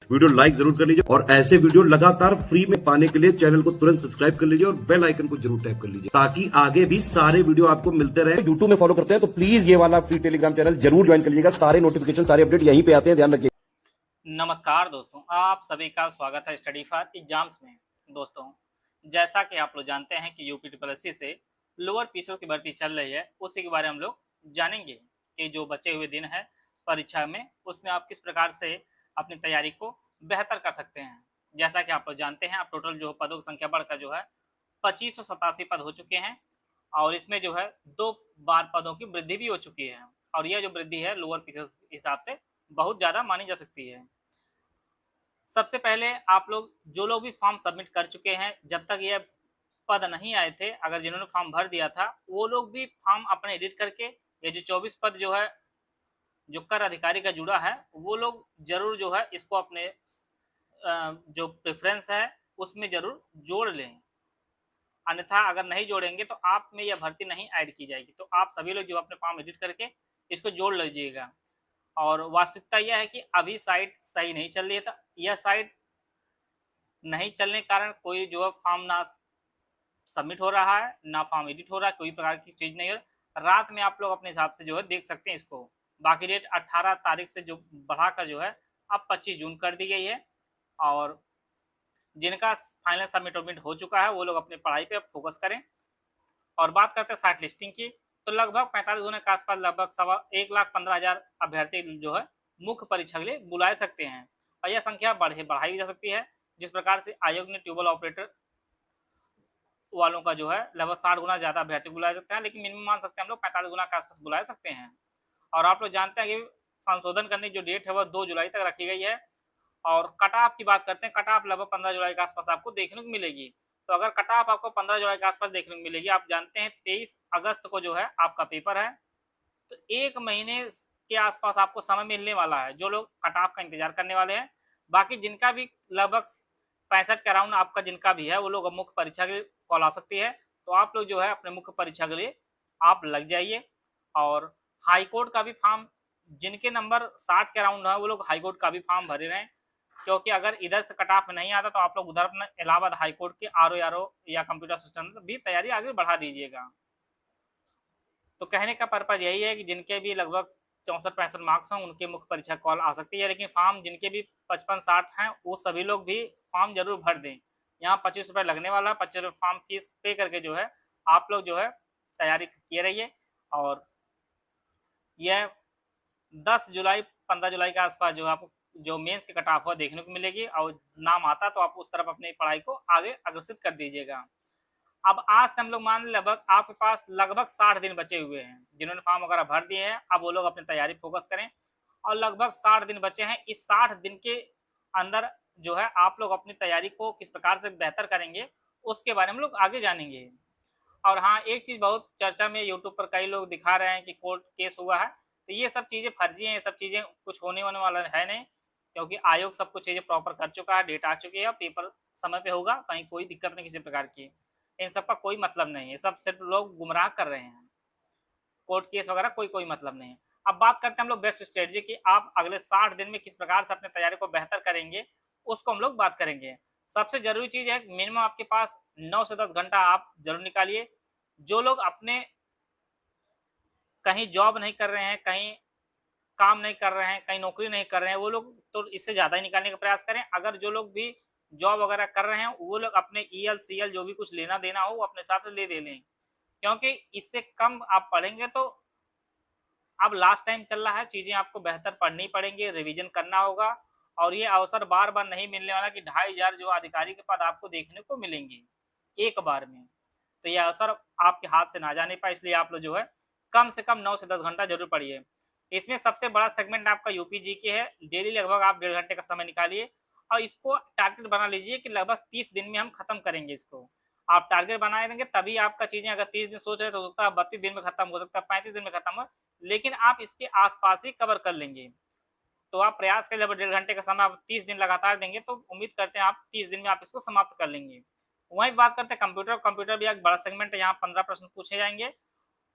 Video like जरूर कर लीजिए और ऐसे वीडियो लगातार फ्री में पाने के लिए चैनल को तुरंत सब्सक्राइब कर लीजिए और बेल आइकन को जरूर टैप कर लीजिए ताकि आगे भी सारे वीडियो आपको मिलते रहे। यूट्यूब में फॉलो करते हैं तो प्लीज ये वाला फ्री टेलीग्राम चैनल जरूर ज्वाइन कर लीजिएगा। सारे नोटिफिकेशन सारे अपडेट यहीं पे आते हैं, ध्यान रखिए। नमस्कार दोस्तों, आप सभी का स्वागत है स्टडी फॉर एग्जाम्स में। दोस्तों, जैसा कि आप लोग जानते हैं कि यूपी ट्रिपल एससी से लोअर पीसीओ की भर्ती चल रही है, उसी के बारे में हम लोग जानेंगे कि जो बचे हुए दिन है परीक्षा में उसमें आप किस प्रकार से अपनी तैयारी को बेहतर कर सकते हैं। जैसा कि आप लोग जानते हैं, आप टोटल जो पदों की संख्या बढ़कर जो है 2587 पद हो चुके हैं और इसमें जो है 2 बार पदों की वृद्धि भी हो चुकी है और यह जो वृद्धि है लोअर पीसीओ के हिसाब से बहुत ज़्यादा मानी जा सकती है। सबसे पहले आप लोग जो लोग भी फॉर्म सबमिट कर चुके हैं, जब तक ये पद नहीं आए थे, अगर जिन्होंने फॉर्म भर दिया था वो लोग भी फॉर्म अपने एडिट करके ये जो 24 पद जो है जो कर अधिकारी का जुड़ा है वो लोग जरूर जो है इसको अपने जो प्रेफरेंस है उसमें जरूर जोड़ लें। अन्यथा अगर नहीं जोड़ेंगे तो आप में यह भर्ती नहीं ऐड की जाएगी। तो आप सभी लोग जो अपने फॉर्म एडिट करके इसको जोड़ लीजिएगा। और वास्तविकता यह है कि अभी साइट सही नहीं चल रही है, तो यह साइट नहीं चलने के कारण कोई जो है फॉर्म ना सबमिट हो रहा है ना फॉर्म एडिट हो रहा है, कोई प्रकार की चीज़ नहीं है। रात में आप लोग अपने हिसाब से जो है देख सकते हैं इसको। बाकी डेट 18 तारीख से जो बढ़ाकर जो है अब 25 जून कर दी गई है और जिनका फाइनल सबमिट हो चुका है वो लोग अपनी पढ़ाई पे फोकस करें। और बात करते हैं शॉर्ट लिस्टिंग की, तो लगभग 45 गुना के आसपास लगभग 1,15,000 अभ्यर्थी जो है मुख्य परीक्षा के लिए बुलाए सकते हैं और यह संख्या बढ़ाई भी जा सकती है। जिस प्रकार से आयोग ने ट्यूबवेल ऑपरेटर वालों का जो है लगभग 60 गुना ज़्यादा अभ्यर्थी बुलाए सकते हैं, लेकिन मिनिमम मान सकते हैं हम लोग 45 गुना के आसपास बुलाए सकते हैं। और आप लोग जानते हैं कि संशोधन करने की जो डेट है वह 2 जुलाई तक रखी गई है। और कट ऑफ की बात करते हैं, कट ऑफ लगभग 15 जुलाई के आसपास आपको देखने को मिलेगी। तो अगर कट ऑफ आपको 15 जुलाई के आसपास देखने को मिलेगी, आप जानते हैं 23 अगस्त को जो है आपका पेपर है, तो 1 महीने के आसपास आपको समय मिलने वाला है जो लोग कट ऑफ का इंतजार करने वाले हैं। बाकी जिनका भी लगभग 65 के अराउंड आपका जिनका भी है वो लोग मुख्य परीक्षा के लिए कॉल आ सकती है, तो आप लोग जो है अपने मुख्य परीक्षा के लिए आप लग जाइए। और हाई कोर्ट का भी फॉर्म जिनके नंबर 60 के अराउंड है वो लोग हाई कोर्ट का भी फॉर्म भरे रहें, क्योंकि अगर इधर से कट ऑफ नहीं आता तो आप लोग उधर अपना इलाहाबाद हाई कोर्ट के आरओ या कंप्यूटर सिस्टम भी तैयारी आगे बढ़ा दीजिएगा। तो कहने का पर्पज यही है कि जिनके भी लगभग 64-65 मार्क्स हों उनके मुख्य परीक्षा कॉल आ सकती है, लेकिन फॉर्म जिनके भी 55-60 हैं वो सभी लोग भी फॉर्म जरूर भर दें। यहाँ 25 रुपये लगने वाला है, 25 रुपये फॉर्म फीस पे करके जो है आप लोग जो है तैयारी किए रहिए। और यह 10 जुलाई 15 जुलाई के आसपास जो आपको जो मेंस की कट ऑफ हुआ देखने को मिलेगी और नाम आता तो आप उस तरफ अपनी पढ़ाई को आगे अग्रसित कर दीजिएगा। अब आज से हम लोग मान लगभग आपके पास लगभग 60 दिन बचे हुए हैं, जिन्होंने फॉर्म वगैरह भर दिए हैं अब वो लोग अपनी तैयारी फोकस करें और लगभग 60 दिन बचे हैं। इस 60 दिन के अंदर जो है आप लोग अपनी तैयारी को किस प्रकार से बेहतर करेंगे उसके बारे में हम लोग आगे जानेंगे। और हाँ, एक चीज़ बहुत चर्चा में यूट्यूब पर कई लोग दिखा रहे हैं कि कोर्ट केस हुआ है, तो ये सब चीज़ें फर्जी हैं, ये सब चीज़ें कुछ होने वाला है नहीं, क्योंकि आयोग सब कुछ चीज़ें प्रॉपर कर चुका है, डेट आ चुकी है, पेपर समय पे होगा, कहीं कोई दिक्कत नहीं किसी प्रकार की। इन सब का कोई मतलब नहीं है, सब सिर्फ लोग गुमराह कर रहे हैं। कोर्ट केस वगैरह कोई मतलब नहीं है। अब बात करते हैं हम लोग बेस्ट स्ट्रेटजी की, आप अगले 60 दिन में किस प्रकार से अपने तैयारी को बेहतर करेंगे उसको हम लोग बात करेंगे। सबसे जरूरी चीज़ है मिनिमम आपके पास 9 से 10 घंटा आप जरूर निकालिए। जो लोग अपने कहीं जॉब नहीं कर रहे हैं, कहीं काम नहीं कर रहे हैं, कहीं नौकरी नहीं कर रहे हैं, वो लोग तो इससे ज़्यादा ही निकालने का प्रयास करें। अगर जो लोग भी जॉब वगैरह कर रहे हैं वो लोग अपने ईएल सीएल जो भी कुछ लेना देना हो वो अपने साथ ले लें, क्योंकि इससे कम आप पढ़ेंगे तो अब लास्ट टाइम चल रहा है, चीज़ें आपको बेहतर पढ़नी पड़ेंगी, रिवीजन करना होगा और ये अवसर बार बार नहीं मिलने वाला कि 2,500 जो अधिकारी के पद आपको देखने को मिलेंगे एक बार में, तो यह अवसर आपके हाथ से ना जाने पाए। इसलिए आप लोग जो है कम से कम 9 से 10 घंटा जरूर पढ़िए। इसमें सबसे बड़ा सेगमेंट आपका यूपी जी के है, डेली लगभग आप 1.5 घंटे का समय निकालिए और इसको टारगेट बना लीजिए कि लगभग 30 दिन में हम खत्म करेंगे इसको। आप टारगेट बनाए रहेंगे तभी आपका चीज़ें, अगर 30 दिन सोच रहे तो हो सकता है 32 दिन में खत्म हो सकता है, 35 दिन में खत्म हो, लेकिन आप इसके आसपास ही कवर कर लेंगे। तो आप प्रयास करें, लगभग 1.5 घंटे का समय आप 30 दिन लगातार देंगे तो उम्मीद करते हैं आप 30 दिन में आप इसको समाप्त कर लेंगे। वहीं बात करते हैं कंप्यूटर भी एक बड़ा सेगमेंट है, यहाँ 15 प्रश्न पूछे जाएंगे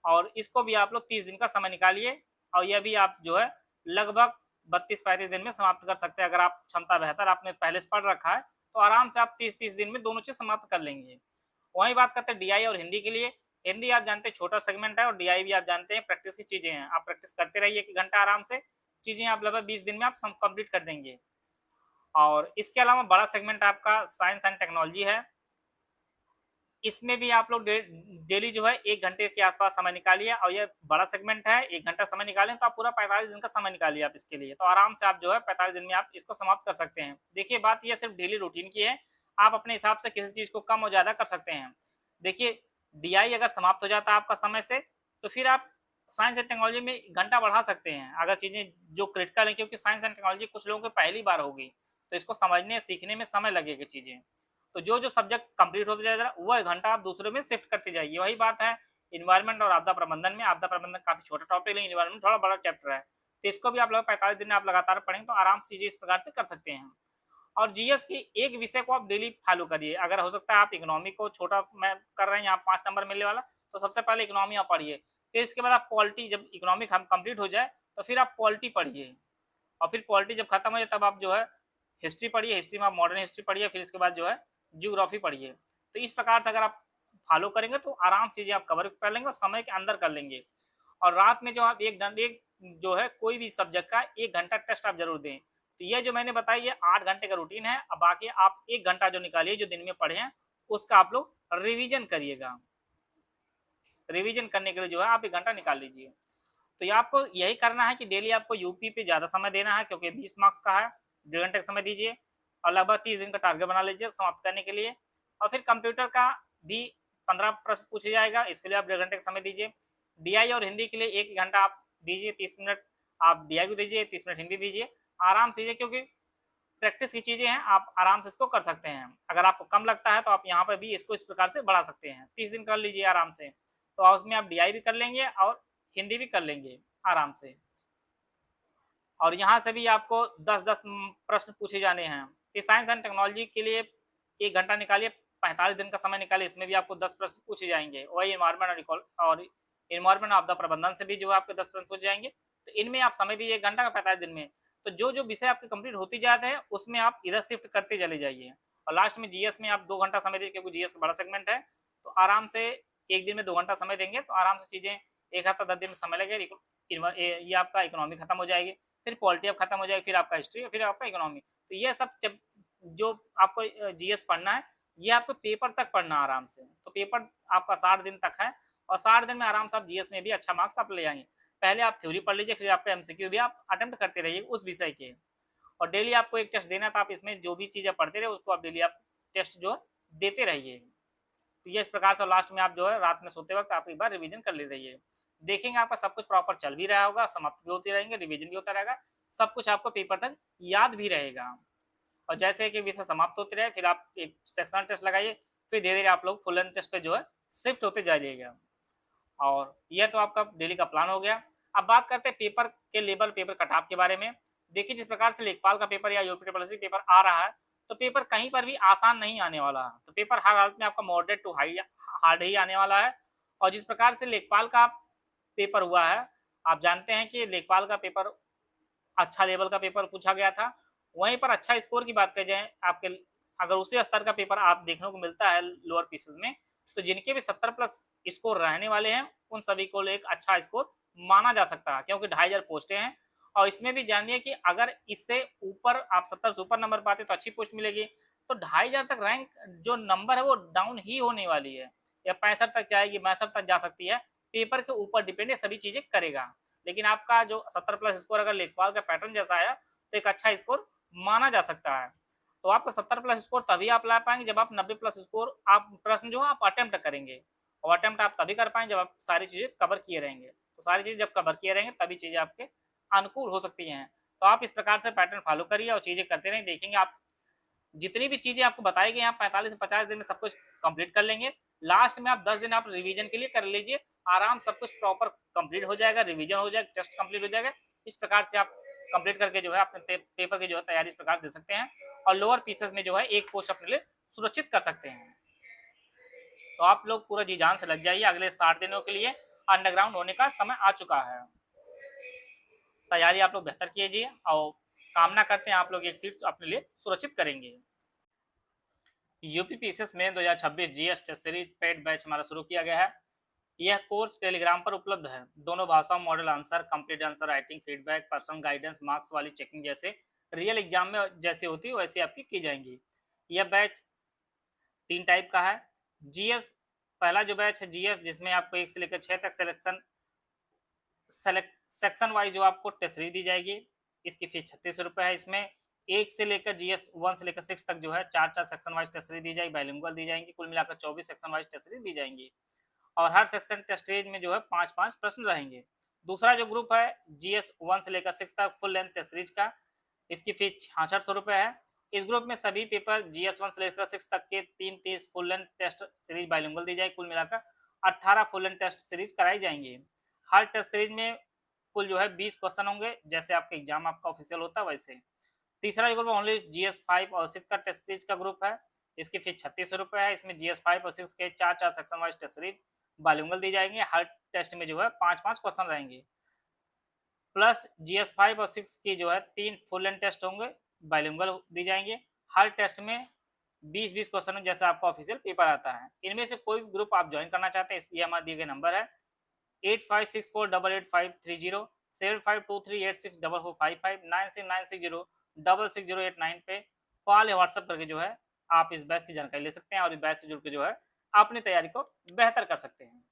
और इसको भी आप लोग 30 दिन का समय निकालिए और यह भी आप जो है लगभग 32-35 दिन में समाप्त कर सकते हैं। अगर आप क्षमता बेहतर आपने पहले से पढ़ रखा है तो आराम से आप 30-30 दिन में दोनों चीज समाप्त कर लेंगे। वही बात करते हैं डीआई और हिंदी के लिए। हिंदी आप जानते हैं छोटा सेगमेंट है और डीआई भी आप जानते हैं प्रैक्टिस की चीजें हैं। आप प्रैक्टिस करते रहिए 1 घंटा आराम से, चीजें आप लगभग 20 दिन में आप कंप्लीट कर देंगे। और इसके अलावा बड़ा सेगमेंट आपका साइंस एंड टेक्नोलॉजी है। इसमें भी आप लोग डेली जो है 1 घंटे के आसपास समय निकालिए और ये बड़ा सेगमेंट है, 1 घंटा समय निकालें तो आप पूरा 45 दिन का समय निकालिए आप इसके लिए, तो आराम से आप जो है 45 दिन में आप इसको समाप्त कर सकते हैं। देखिए बात ये सिर्फ डेली रूटीन की है, आप अपने हिसाब से किसी चीज़ को कम और ज़्यादा कर सकते हैं। देखिए डीआई अगर समाप्त हो जाता है आपका समय से, तो फिर आप साइंस एंड टेक्नोलॉजी में घंटा बढ़ा सकते हैं अगर चीज़ें जो क्रिटिकल है, क्योंकि साइंस एंड टेक्नोलॉजी कुछ लोगों को पहली बार होगी, तो इसको समझने सीखने में समय लगेगी चीज़ें। तो जो सब्जेक्ट कंप्लीट होता जाएगा वह घंटा आप दूसरे में शिफ्ट करते जाइए। वही बात है इन्वायरमेंट और आपदा प्रबंधन में। आपदा प्रबंधन काफी छोटा टॉपिक है, इन्वायरमेंट थोड़ा बड़ा चैप्टर है, तो इसको भी आप लोग 45 दिन आप लगातार पढ़ेंगे तो आराम से चीजें इस प्रकार से कर सकते हैं। और जीएस की एक विषय को आप डेली फॉलो करिए। अगर हो सकता है आप इकोनॉमी को छोटा में कर रहे हैं, यहाँ 5 नंबर मिलने वाला, तो सबसे पहले इकोनॉमी आप पढ़िए। फिर इसके बाद आप पॉलिटी, जब इकोनॉमिक हम कंप्लीट हो जाए तो फिर आप पॉलिटी पढ़िए। और फिर पॉलिटी जब खत्म हो जाए तब आप जो है हिस्ट्री पढ़िए, हिस्ट्री में आप मॉडर्न हिस्ट्री पढ़िए, फिर इसके बाद जो है जियोग्राफी पढ़िए। तो इस प्रकार से अगर आप फॉलो करेंगे तो आराम चीजें आप कवर कर लेंगे और समय के अंदर कर लेंगे। और रात में जो आप एक जो है कोई भी सब्जेक्ट का 1 घंटा टेस्ट आप जरूर दें। तो ये जो मैंने बताया ये 8 घंटे का रूटीन है। अब बाकी आप 1 घंटा जो निकालिए जो दिन में पढ़े हैं उसका आप लोग रिवीजन करिएगा। रिवीजन करने के लिए जो है आप 1 घंटा निकाल लीजिए। तो ये आपको यही करना है कि डेली आपको यूपी पे ज़्यादा समय देना है, क्योंकि 20 मार्क्स का है। 1.5 घंटे का समय दीजिए और लगभग 30 दिन का टारगेट बना लीजिए समाप्त करने के लिए। और फिर कंप्यूटर का भी 15 प्रश्न पूछा जाएगा, इसके लिए आप 1.5 घंटे का समय दीजिए। डीआई और हिंदी के लिए 1 घंटा आप दीजिए, 30 मिनट आप डीआई को दीजिए, 30 मिनट हिंदी दीजिए। आराम से दीजिए क्योंकि प्रैक्टिस की चीज़ें हैं, आप आराम से इसको कर सकते हैं। अगर आपको कम लगता है तो आप यहाँ पर भी इसको इस प्रकार से बढ़ा सकते हैं। 30 दिन कर लीजिए आराम से, तो उसमें आप डीआई भी कर लेंगे और हिंदी भी कर लेंगे आराम से। और यहाँ से भी आपको 10-10 प्रश्न पूछे जाने हैं। ये साइंस एंड टेक्नोलॉजी के लिए 1 घंटा निकालिए, 45 दिन का समय निकालिए, इसमें भी आपको 10 प्रश्न पूछे जाएंगे। वही इन्वायरमेंट आपदा प्रबंधन से भी जो है आपके 10 प्रश्न पूछ जाएंगे। तो इनमें आप समय दीजिए 1 घंटा का 45 दिन में। तो जो विषय आपके कंप्लीट होती जाते हैं उसमें आप इधर शिफ्ट करते चले जाइए। और लास्ट में जीएस में आप 2 घंटा समय दीजिए, क्योंकि जीएस बड़ा सेगमेंट है। तो आराम से 1 दिन में 2 घंटा समय देंगे तो आराम से चीज़ें 1 हफ्ता 10 दिन में समय लगेगा। ये आपका इकोनॉमी खत्म हो जाएगी, फिर पॉलिटी अब खत्म हो जाएगी, फिर आपका हिस्ट्री, फिर आपका इकोनॉमी। तो ये सब जो आपको जीएस पढ़ना है ये आपको पेपर तक पढ़ना आराम से। तो पेपर आपका 60 दिन तक है और 60 दिन में आराम से आप जीएस में भी अच्छा मार्क्स आप ले आएंगे। पहले आप थ्योरी पढ़ लीजिए, फिर आपका एमसीक्यू भी आप अटेम्प्ट करते रहिए उस विषय के। और डेली आपको एक टेस्ट देना था, आप इसमें जो भी चीज़ें पढ़ते रहे उसको आप डेली आप टेस्ट जो देते रहिए। तो ये इस प्रकार से लास्ट में आप जो है रात में सोते वक्त आप एक बार रिवीजन कर ले रहिए। देखेंगे आपका सब कुछ प्रॉपर चल भी रहा होगा, समाप्त भी होते रहेंगे, रिवीजन भी होता रहेगा, सब कुछ आपको पेपर तक याद भी रहेगा। और जैसे कि विषय समाप्त होते रहे फिर आप एक सेक्शन टेस्ट लगाइए, फिर धीरे धीरे आप लोग फुल लेंथ टेस्ट पे जो है शिफ्ट होते जाइएगा। और यह तो आपका डेली का प्लान हो गया। अब बात करते हैं पेपर के लेवल, पेपर कटऑफ के बारे में। देखिए जिस प्रकार से लेखपाल का पेपर या यूपीट्रिपलएससी पेपर आ रहा है, तो पेपर कहीं पर भी आसान नहीं आने वाला है। तो पेपर हर हालत में आपका मॉडरेट टू हाई हार्ड ही आने वाला है। और जिस प्रकार से लेखपाल का पेपर हुआ है, आप जानते हैं कि लेखपाल का पेपर अच्छा लेवल का पेपर पूछा गया था। वहीं पर अच्छा स्कोर की बात करी जाए आपके, अगर उसी स्तर का पेपर आप देखने को मिलता है लोअर पीसेस में, तो जिनके भी 70 प्लस स्कोर रहने वाले हैं उन सभी को एक अच्छा स्कोर माना जा सकता है, क्योंकि 2500 पोस्टें हैं। और इसमें भी जानिए कि अगर इससे ऊपर आप 70 से ऊपर नंबर पाते तो अच्छी पोस्ट मिलेगी, तो 2500 तक रैंक जो नंबर है वो डाउन ही होने वाली है, या 65 तक जाएगी, 62 तक जा सकती है। पेपर के ऊपर डिपेंड है, सभी चीजें करेगा। लेकिन आपका जो 70 प्लस स्कोर अगर लेखपाल का पैटर्न जैसा आया तो एक अच्छा स्कोर माना जा सकता है। तो आपका 70 प्लस स्कोर तभी आप ला पाएंगे जब आप 90 प्लस स्कोर आप प्रश्न जो है आप अटेम्प्ट करेंगे। और अटेम्प्ट आप तभी कर पाएंगे जब आप सारी चीजें कवर किए रहेंगे। तो सारी चीजें जब कवर किए रहेंगे तभी चीजें आपके अनुकूल हो सकती हैं। तो आप इस प्रकार से पैटर्न फॉलो करिए और चीजें करते रहें, देखेंगे आप जितनी भी चीजें आपको बताई गई आप 45 से 50 दिन में सब कुछ कंप्लीट कर लेंगे। लास्ट में आप 10 दिन आप रिवीजन के लिए कर लीजिए, आराम सब कुछ प्रॉपर कंप्लीट हो जाएगा, रिवीजन हो जाएगा, टेस्ट कंप्लीट हो जाएगा। इस प्रकार से आप कंप्लीट करके जो है अपने पेपर की जो है तैयारी इस प्रकार दे सकते हैं और लोअर पीसेस में जो है एक पोस्ट अपने लिए सुरक्षित कर सकते हैं। तो आप लोग पूरा जी जान से लग जाइए, अगले 60 दिनों के लिए अंडरग्राउंड होने का समय आ चुका है। तैयारी आप लोग बेहतर कीजिए और कामना करते हैं आप लोग एक सीट अपने लिए सुरक्षित करेंगे। यूपी पीसीएस में 2026 GS test series paid batch हमारा शुरू किया गया है। यह कोर्स टेलीग्राम पर उपलब्ध है। दोनों भाषाओं, model answer, complete answer writing, feedback, personal guidance, marks वाली चेकिंग जैसे रियल एग्जाम में जैसे होती है वैसे आपकी की जाएंगी। यह बैच 3 टाइप का है। जीएस पहला जो बैच है जीएस, जिसमें आपको 1 से लेकर 6 तक सेक्शन वाइज जो आपको टेस्ट सीरीज दी जाएगी। इसकी फीस 36 रुपये है। इसमें 1 से लेकर जीएस 1 से लेकर 6 तक जो है 4 सेक्शन वाइज टेस्ट सीरीज दी जाएगी, बाइलिंगुअल दी जाएंगी। कुल मिलाकर 24 सेक्शन वाइज टेस्ट सीरीज दी जाएंगी और हर सेक्शन टेस्ट सीरीज में जो है 5-5 प्रश्न रहेंगे। दूसरा जो ग्रुप है जीएस 1 से लेकर 6 तक फुल लेंथ टेस्ट सीरीज का, इसकी फीस 6600 रुपये है। इस ग्रुप में सभी पेपर जीएस 1 से लेकर 6 तक के 30 full length test series bilingual दी जाएगी। कुल मिलाकर 18 फुल लेंथ टेस्ट सीरीज कराई जाएंगी। हर टेस्ट सीरीज में कुल जो है 20 क्वेश्चन होंगे, जैसे आपका एग्जाम आपका ऑफिशियल होता है वैसे। तीसरा जो ग्रुप ओनली जीएस 5 और 6 का टेस्ट सीरीज का ग्रुप है। इसकी फीस 3600 रुपये है। इसमें जीएस 5 और 6 के 4 section wise test series bilingual दी जाएंगे। हर टेस्ट में जो है 5-5 क्वेश्चन रहेंगे। प्लस जीएस 5 और 6 की जो है 3 फुल लेंथ टेस्ट होंगे, बाइलिंगुअल दी जाएंगे। हर टेस्ट में 20-20 क्वेश्चन जैसा आपका ऑफिशियल पेपर आता है। इनमें से कोई भी ग्रुप आप ज्वाइन करना चाहते हैं, ये हमारे दिए गए नंबर है 8564885530, 7523864455, 969660666089 पे कॉल या व्हाट्सएप करके जो है आप इस बैच की जानकारी ले सकते हैं और इस बैच से जुड़ के जो है अपनी तैयारी को बेहतर कर सकते हैं।